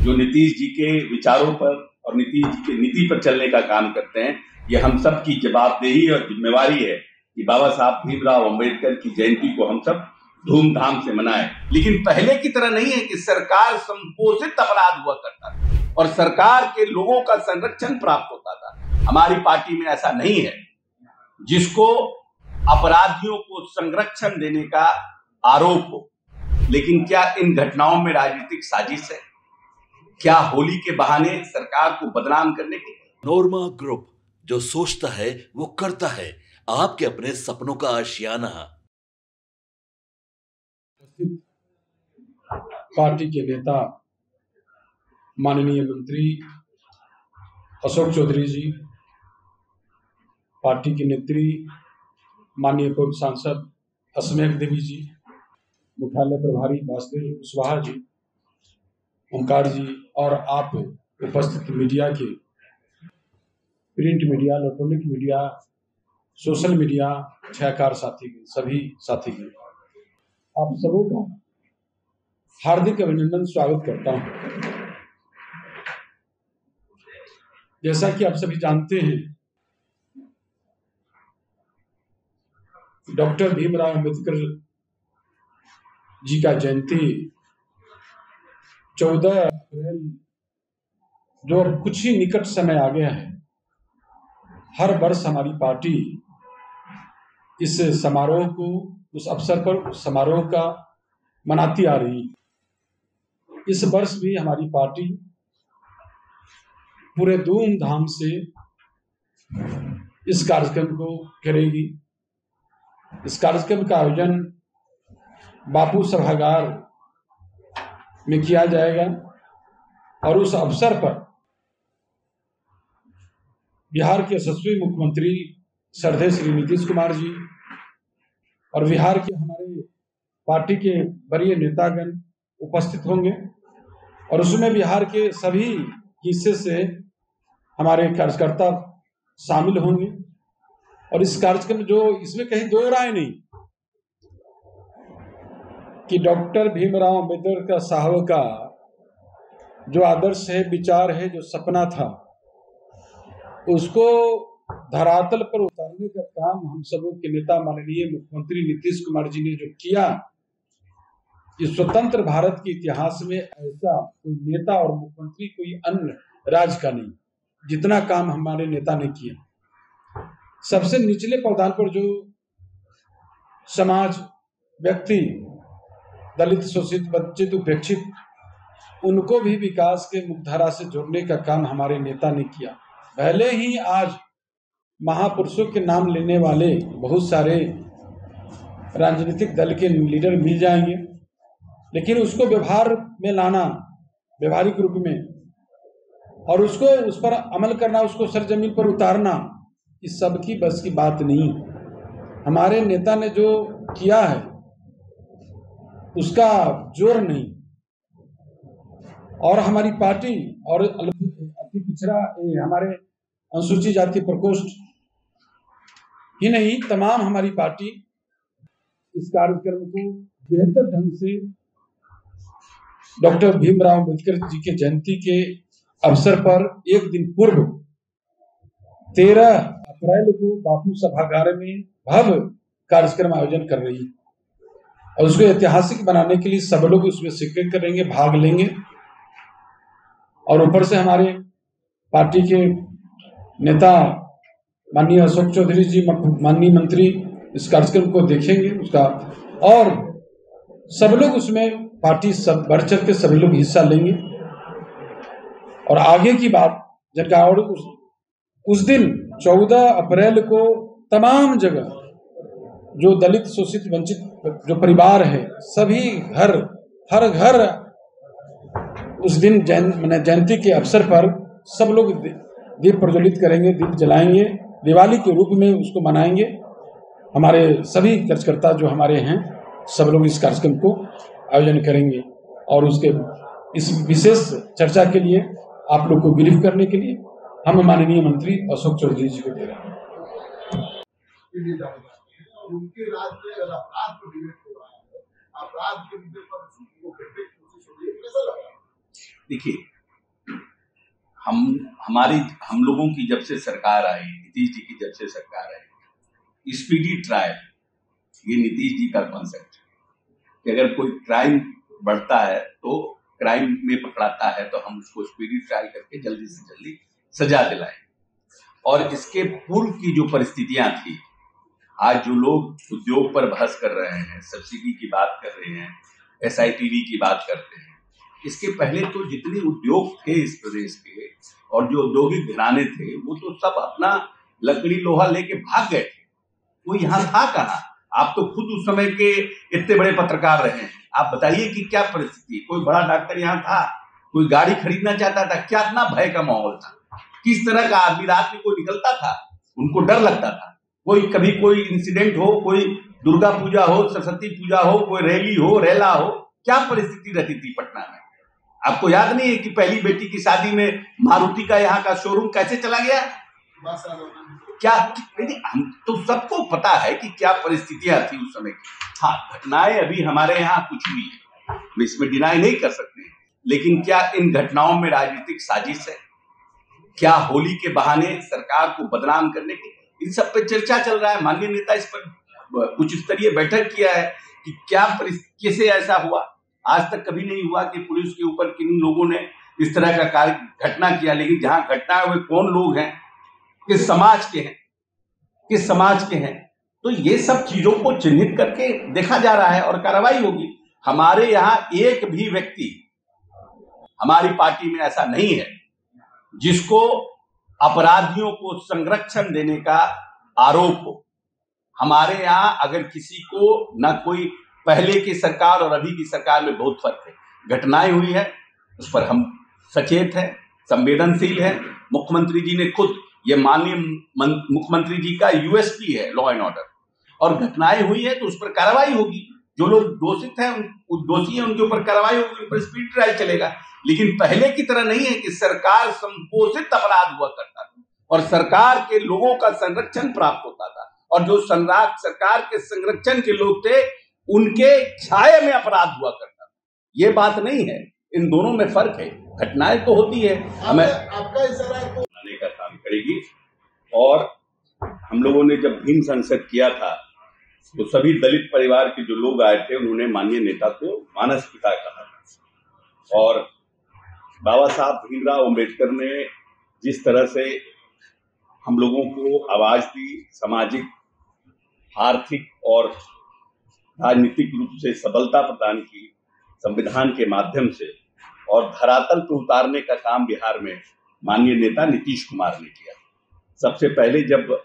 जो नीतीश जी के विचारों पर और नीतीश जी की नीति पर चलने का काम करते हैं। ये हम सब की जवाबदेही और जिम्मेवारी है कि बाबा साहब भीमराव अंबेडकर की जयंती को हम सब धूमधाम से मनाएं। लेकिन पहले की तरह नहीं है कि सरकार संपोषित अपराध हुआ करता था और सरकार के लोगों का संरक्षण प्राप्त होता था। हमारी पार्टी में ऐसा नहीं है, जिसको अपराधियों को संरक्षण देने का आरोप हो। लेकिन क्या इन घटनाओं में राजनीतिक साजिश है? क्या होली के बहाने सरकार को बदनाम करने की? नोरमा ग्रुप, जो सोचता है वो करता है। आपके अपने सपनों का आशियाना। पार्टी के नेता माननीय मंत्री अशोक चौधरी जी, पार्टी की नेत्री माननीय पूर्व सांसद अस्मेक देवी जी, मुख्यालय प्रभारी वासुदेव कुशवाहा जी, ओंकार जी और आप उपस्थित मीडिया के, print media, electronic media, social media, छायाकार साथी, सभी साथी, आप सबों का हार्दिक अभिनंदन, स्वागत करता हूं। जैसा कि आप सभी जानते हैं, डॉक्टर भीमराव अंबेडकर जी का जयंती 14 अप्रैल, जो अब कुछ ही निकट समय आ गया है, हर वर्ष हमारी पार्टी इस समारोह को, उस अवसर पर समारोह का मनाती आ रही। इस वर्ष भी हमारी पार्टी पूरे धूमधाम से इस कार्यक्रम को करेगी। इस कार्यक्रम का आयोजन बापू सभागार में किया जाएगा और उस अवसर पर बिहार के यशस्वी मुख्यमंत्री श्रद्धेय श्री नीतीश कुमार जी और बिहार के हमारे पार्टी के वरीय नेतागण उपस्थित होंगे और उसमें बिहार के सभी हिस्से से हमारे कार्यकर्ता शामिल होंगे। और इस कार्यक्रम जो, इसमें कहीं दो राय नहीं कि डॉक्टर भीमराव अंबेडकर साहब का जो आदर्श है, विचार है, जो सपना था, उसको धरातल पर उतारने का काम हम सबों के नेता माननीय मुख्यमंत्री नीतीश कुमार जी ने जो किया, इस स्वतंत्र भारत के इतिहास में ऐसा कोई नेता और मुख्यमंत्री कोई अन्य राज्य का नहीं, जितना काम हमारे नेता ने किया। सबसे निचले पायदान पर जो समाज, व्यक्ति, दलित, शोषित, वंचित, उपेक्षित, उनको भी विकास के मुख्यधारा से जोड़ने का काम हमारे नेता ने किया। भले ही आज महापुरुषों के नाम लेने वाले बहुत सारे राजनीतिक दल के लीडर मिल जाएंगे, लेकिन उसको व्यवहार में लाना, व्यवहारिक रूप में, और उसको उस पर अमल करना, उसको सरजमीन पर उतारना, इस सब की बस की बात नहीं। हमारे नेता ने जो किया है उसका जोर नहीं। और हमारी पार्टी और अति पिछड़ा हमारे अनुसूचित जाति प्रकोष्ठ ही नहीं, तमाम हमारी पार्टी इस कार्यक्रम को बेहतर ढंग से डॉक्टर भीमराव अंबेडकर जी के जयंती के अवसर पर एक दिन पूर्व 13 अप्रैल को बापू सभागार में भव्य कार्यक्रम आयोजन कर रही है और उसको ऐतिहासिक बनाने के लिए सब लोग उसमें शिरकत करेंगे, भाग लेंगे। और ऊपर से हमारे पार्टी के नेता माननीय अशोक चौधरी जी, माननीय मंत्री, इस कार्यक्रम को देखेंगे उसका, और सब लोग उसमें, पार्टी सब बढ़ चढ़ के सभी लोग हिस्सा लेंगे। और आगे की बात जिनका, और उस दिन 14 अप्रैल को तमाम जगह जो दलित, शोषित, वंचित जो परिवार है, सभी घर, हर घर उस दिन जयंती के अवसर पर सब लोग दीप प्रज्वलित करेंगे, दीप जलाएंगे, दिवाली के रूप में उसको मनाएंगे। हमारे सभी कार्यकर्ता जो हमारे हैं, सब लोग इस कार्यक्रम को आयोजन करेंगे और उसके इस विशेष चर्चा के लिए आप लोग को ब्रीफ करने के लिए हम माननीय मंत्री अशोक चौधरी जी को दे रहे हैं। उनके राज्य में अगर अपराध पर डिबेट हो रहा है, अपराध के मुद्दे पर वो कैसे कोशिश हो रही है, कैसा लगा? देखिए, हम लोगों की जब से सरकार आई, नीतीश जी की जब से सरकार आई, स्पीडी ट्रायल, ये नीतीश जी का कॉन्सेप्ट है कि अगर कोई क्राइम बढ़ता है तो क्राइम में पकड़ाता है तो हम उसको स्पीडी ट्रायल करके जल्दी से जल्दी सजा दिलाएं। और इसके पूर्व की जो परिस्थितियां थी, आज जो लोग उद्योग पर बहस कर रहे हैं, सब्सिडी की बात कर रहे हैं, SITV की बात करते हैं, इसके पहले तो जितने उद्योग थे इस प्रदेश के और जो औद्योगिक घराने थे वो तो सब अपना लकड़ी लोहा लेके भाग गए थे। वो यहाँ था कहाँ? आप तो खुद उस समय के इतने बड़े पत्रकार रहे हैं, आप बताइए कि क्या परिस्थिति। कोई बड़ा डॉक्टर यहाँ था, कोई गाड़ी खरीदना चाहता था, क्या इतना भय का माहौल था, किस तरह का आदमी, रात में कोई निकलता था उनको डर लगता था। कोई कभी कोई इंसिडेंट हो, कोई दुर्गा पूजा हो, सरस्वती पूजा हो, कोई रैली हो, रेला हो, क्या परिस्थिति रहती थी पटना में। आपको याद नहीं है कि पहली बेटी की शादी में मारुति का यहाँ का शोरूम कैसे चला गया? क्या हम तो सबको पता है कि क्या परिस्थितियां थी उस समय की। हाँ, घटनाएं अभी हमारे यहाँ कुछ हुई है, हम इसमें डिनाई नहीं कर सकते, लेकिन क्या इन घटनाओं में राजनीतिक साजिश है? क्या होली के बहाने सरकार को बदनाम करने की, इन सब पे चर्चा चल रहा है। माननीय नेता इस पर उच्च स्तरीय बैठक किया है कि क्या कैसे ऐसा हुआ। आज तक कभी नहीं हुआ कि पुलिस के ऊपर किन लोगों ने इस तरह का कार्य घटना किया, लेकिन जहां घटना है वे कौन लोग हैं, किस समाज के हैं, तो ये सब चीजों को चिन्हित करके देखा जा रहा है और कार्रवाई होगी। हमारे यहाँ एक भी व्यक्ति हमारी पार्टी में ऐसा नहीं है जिसको अपराधियों को संरक्षण देने का आरोप हो। हमारे यहाँ अगर किसी को न कोई, पहले की सरकार और अभी की सरकार में बहुत फर्क है। घटनाएं हुई है उस पर हम सचेत हैं, संवेदनशील हैं। मुख्यमंत्री जी ने खुद, ये माननीय मुख्यमंत्री जी का USP है लॉ एंड ऑर्डर, और घटनाएं हुई है तो उस पर कार्रवाई होगी। जो लोग दोषी हैं उनके ऊपर कार्रवाई होगी, उन पर स्पीड ट्रायल चलेगा। लेकिन पहले की तरह नहीं है कि सरकार संपोषित अपराध हुआ करता था और सरकार के लोगों का संरक्षण प्राप्त होता था, और जो सरकार के संरक्षण के लोग थे उनके छाये में अपराध हुआ करता था। ये बात नहीं है, इन दोनों में फर्क है। घटनाएं तो होती है, हमें आपका इशारा बनाने का काम करेगी। और हम लोगों ने जब भीम संसद किया था तो सभी दलित परिवार के जो लोग आए थे उन्होंने माननीय नेता को मानस पिता कहा था। और बाबा साहब भीमराव अम्बेडकर ने जिस तरह से हम लोगों को आवाज दी, सामाजिक, आर्थिक और राजनीतिक रूप से सबलता प्रदान की संविधान के माध्यम से, और धरातल पर उतारने का काम बिहार में माननीय नेता नीतीश कुमार ने किया। सबसे पहले जब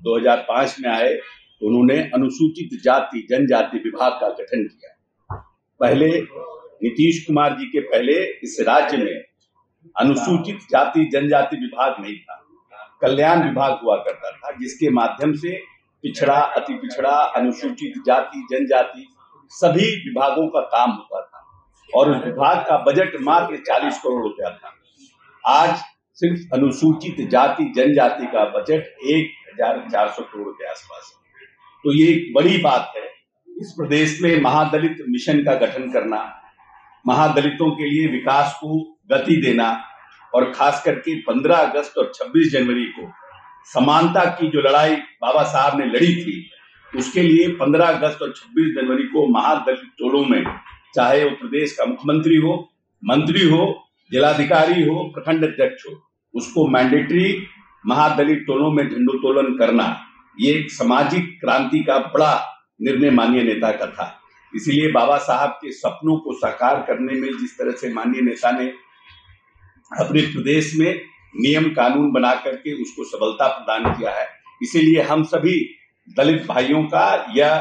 2005 में आए तो उन्होंने अनुसूचित जाति जनजाति विभाग का गठन किया। पहले नीतीश कुमार जी के पहले इस राज्य में अनुसूचित जाति जनजाति विभाग नहीं था, कल्याण विभाग हुआ करता था, जिसके माध्यम से पिछड़ा, अति पिछड़ा, अनुसूचित जाति जनजाति सभी विभागों का काम होता था, और उस विभाग का बजट मात्र 40 करोड़ रुपया था। आज सिर्फ अनुसूचित जाति जनजाति का बजट 1400 करोड़ के आसपास है। तो ये एक बड़ी बात है। इस प्रदेश में महादलित मिशन का गठन करना, महादलितों के लिए विकास को गति देना, और खास करके 15 अगस्त और 26 जनवरी को समानता की जो लड़ाई बाबा साहब ने लड़ी थी, उसके लिए 15 अगस्त और 26 जनवरी को महादलित टोलों में, चाहे वो प्रदेश का मुख्यमंत्री हो, मंत्री हो, जिलाधिकारी हो, प्रखंड अध्यक्ष हो, उसको मैंडेटरी महादलित टोलों में झंडोत्तोलन करना, ये एक सामाजिक क्रांति का बड़ा निर्णय माननीय नेता का था। इसीलिए बाबा साहब के सपनों को साकार करने में जिस तरह से माननीय नेता ने अपने प्रदेश में नियम कानून बना करके उसको सबलता प्रदान किया है, इसीलिए हम सभी दलित भाइयों का यह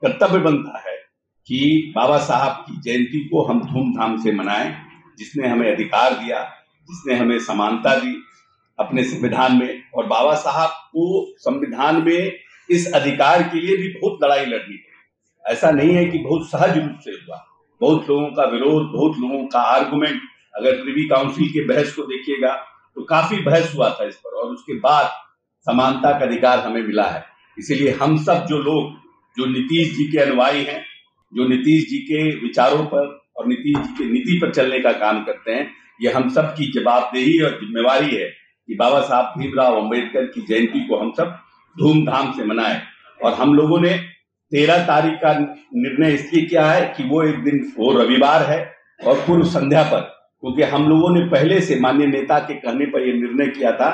कर्तव्य बनता है कि बाबा साहब की जयंती को हम धूमधाम से मनाएं। जिसने हमें अधिकार दिया, जिसने हमें समानता दी अपने संविधान में, और बाबा साहब को संविधान में इस अधिकार के लिए भी बहुत लड़ाई लड़नी पड़ी। ऐसा नहीं है कि बहुत सहज रूप से हुआ, बहुत लोगों का विरोध, बहुत लोगों का आर्गुमेंट। अगर प्रिवी काउंसिल के बहस को देखिएगा तो काफी बहस हुआ था इस पर, और उसके बाद समानता का अधिकार हमें मिला है। इसीलिए हम सब जो लोग जो नीतीश जी के अनुयायी हैं, जो नीतीश जी के विचारों पर और नीति पर चलने का काम करते हैं। ये हम सब की जवाबदेही और जिम्मेवारी है कि बाबा साहब भीमराव अम्बेडकर की जयंती को हम सब धूमधाम से मनाएं। और हम लोगों ने 13 तारीख का निर्णय इसलिए किया है कि वो एक दिन, वो रविवार है और पूर्व संध्या पर, क्योंकि हम लोगों ने पहले से माननीय नेता के कहने पर यह निर्णय किया था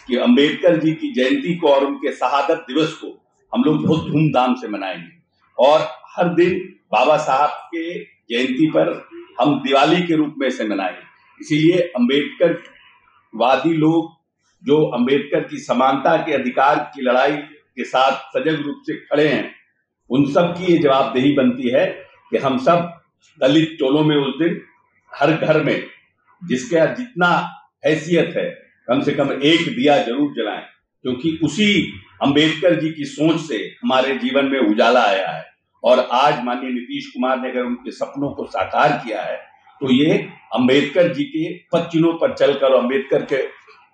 कि अम्बेडकर जी की जयंती को और उनके शहादत दिवस को हम लोग बहुत धूमधाम से मनाएंगे। और हर दिन बाबा साहब के जयंती पर हम दिवाली के रूप में से मनाएंगे। इसीलिए अम्बेडकर वादी लोग जो अम्बेडकर की समानता के अधिकार की लड़ाई के साथ सजग रूप से खड़े हैं, उन सब की ये जवाबदेही बनती है कि हम सब दलित टोलों में उस दिन हर घर में जिसका जितना हैसियत है कम से कम एक दिया जरूर जलाएं, क्योंकि उसी अम्बेडकर जी की सोच से हमारे जीवन में उजाला आया है। और आज माननीय नीतीश कुमार ने अगर उनके सपनों को साकार किया है तो ये अम्बेडकर जी के पद चिन्हों पर चलकर, अम्बेडकर के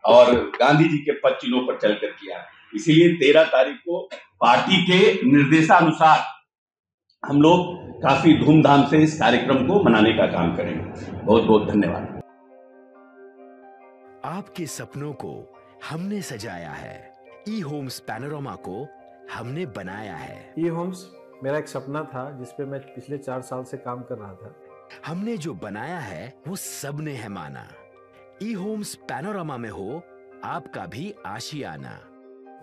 और गांधी जी के पद चिन्हों पर चलकर किया है। इसीलिए 13 तारीख को पार्टी के निर्देशानुसार हम लोग काफी धूमधाम से इस कार्यक्रम को मनाने का काम करेंगे। बहुत बहुत धन्यवाद। आपके सपनों को हमने सजाया है, ई होम्स पैनोरमा को हमने बनाया है। ई होम्स मेरा एक सपना था जिस पे मैं पिछले 4 साल से काम कर रहा था। हमने जो बनाया है वो सबने है माना। ई होम्स पैनोरमा में हो आपका भी आशियाना।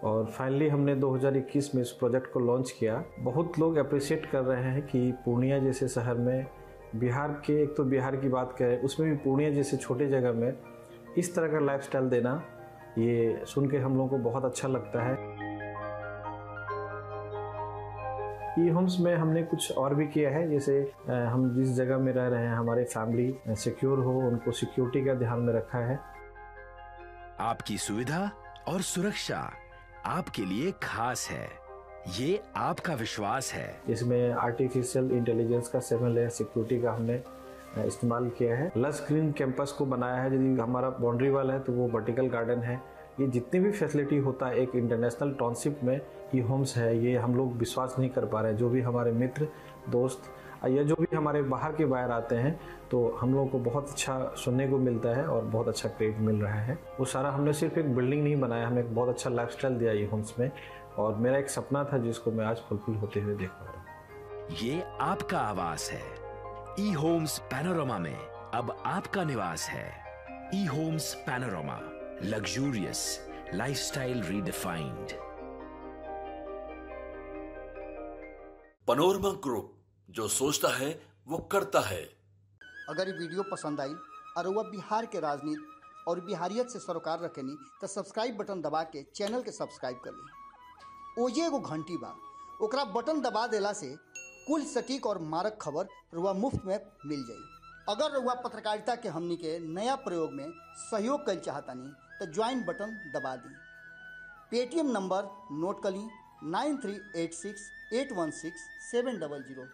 और फाइनली हमने 2021 में इस प्रोजेक्ट को लॉन्च किया। बहुत लोग अप्रिशिएट कर रहे हैं कि पूर्णिया जैसे शहर में, बिहार के, एक तो बिहार की बात करें उसमें भी पूर्णिया जैसे छोटे जगह में इस तरह का लाइफस्टाइल देना, ये सुन के हम लोगों को बहुत अच्छा लगता है। ई होम्स में हमने कुछ और भी किया है, जैसे हम जिस जगह में रह रहे हैं हमारे फैमिली सिक्योर हो, उनको सिक्योरिटी का ध्यान में रखा है। आपकी सुविधा और सुरक्षा आपके लिए खास है, ये आपका विश्वास है। इसमें आर्टिफिशियल इंटेलिजेंस का 7 लेयर सिक्योरिटी का हमने इस्तेमाल किया है। लस ग्रीन कैंपस को बनाया है। यदि हमारा बाउंड्री वाल है तो वो वर्टिकल गार्डन है। ये जितनी भी फैसिलिटी होता है एक इंटरनेशनल टाउनशिप में ई होम्स है, ये हम लोग विश्वास नहीं कर पा रहे हैं। जो भी हमारे मित्र दोस्त या जो भी हमारे बाहर के बाहर आते हैं तो हम लोगों को बहुत अच्छा सुनने को मिलता है और बहुत अच्छा क्रेडिट मिल रहा है। वो सारा हमने सिर्फ एक बिल्डिंग नहीं बनाया, हमें एक बहुत अच्छा लाइफस्टाइल दिया ई होम्स में। और मेरा एक सपना था जिसको मैं आज फुलफिल होते हुए देख पा रहा हूँ। ये आपका आवास है। ई होम्स पैनोरमा में अब आपका निवास है। E Homes Panorama, luxurious lifestyle redefined. Panorama group, जो सोचता है वो करता है। अगर ये वीडियो पसंद आई और वह बिहार के राजनीति और बिहारियत से सरोकार रखेनी तो सब्सक्राइब बटन दबा के चैनल के सब्सक्राइब कर ली। ओजे एगो घंटी बा, ओकरा बटन दबा देला से कुल सटीक और मारक खबर रुआ मुफ्त में मिल जाई। अगर रुआ पत्रकारिता के हमनी के नया प्रयोग में सहयोग कर चाहतानी तो ज्वाइन बटन दबा दी। पेटीएम नंबर नोट कर ली 9386816700।